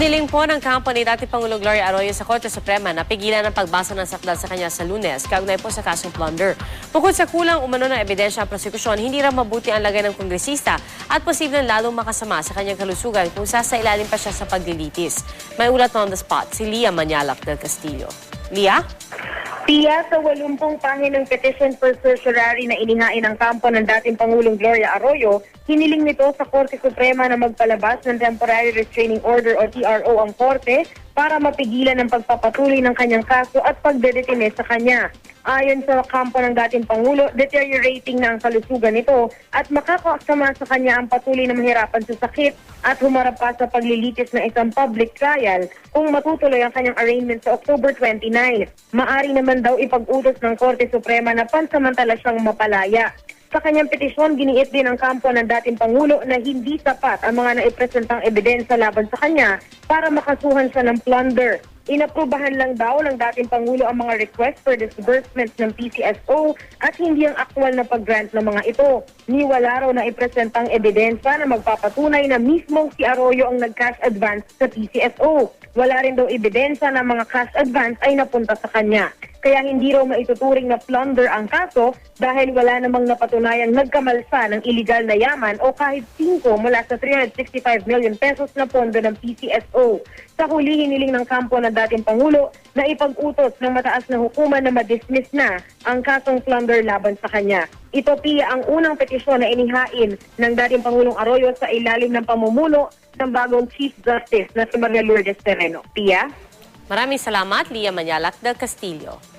Hiniling po ng kampo ni dating Pangulong Gloria Arroyo sa Korte Suprema na pigilan ang pagbasa ng sakdal sa kanya sa Lunes, kaugnay po sa kasong plunder. Bukod sa kulang umano ng ebidensya ang prosekusyon, hindi raw mabuti ang lagay ng kongresista at posibleng lalong makasama sa kanyang kalusugan kung sasailalim pa siya sa paglilitis. May ulat on the spot, si Lia Manyalak del Castillo. Lia? Tiya sa 80 pahinang petition for certiorari na inihain ng kampo ng dating Pangulong Gloria Arroyo, hiniling nito sa Korte Suprema na magpalabas ng Temporary Restraining Order o TRO ang Korte para mapigilan ang pagpapatuloy ng kanyang kaso at pagdedetine sa kanya. Ayon sa kampo ng dating Pangulo, deteriorating na ang kalusugan nito at makakasama sa kanya ang patuloy na mahirapan sa sakit at humarap pa sa paglilitis ng isang public trial kung matutuloy ang kanyang arraignment sa October 29. Maari naman daw ipag-utos ng Korte Suprema na pansamantala siyang mapalaya. Sa kanyang petisyon, giniit din ng kampo ng dating Pangulo na hindi sapat ang mga naipresentang ebidensya laban sa kanya para makasuhan siya ng plunder. Inaprubahan lang daw ng dating Pangulo ang mga request for disbursements ng PCSO at hindi ang aktwal na pag-grant ng mga ito. Niwala raw na ipresentang ebidensya na magpapatunay na mismong si Arroyo ang nag-cash advance sa PCSO. Wala rin daw ebidensya na mga cash advance ay napunta sa kanya. Kaya hindi raw maituturing na plunder ang kaso dahil wala namang napatunayang nagkamalsa ng iligal na yaman o kahit 5 mula sa 365 million pesos na pondo ng PCSO. Sa huli, hiniling ng kampo ng dating Pangulo na ipag-utos ng mataas na hukuman na ma-dismiss na ang kasong plunder laban sa kanya. Ito, Pia, ang unang petisyon na inihain ng dating Pangulong Arroyo sa ilalim ng pamumuno ng bagong Chief Justice na si Maria Lourdes Terreno. Pia? Maraming salamat, Lia Manyalak del Castillo.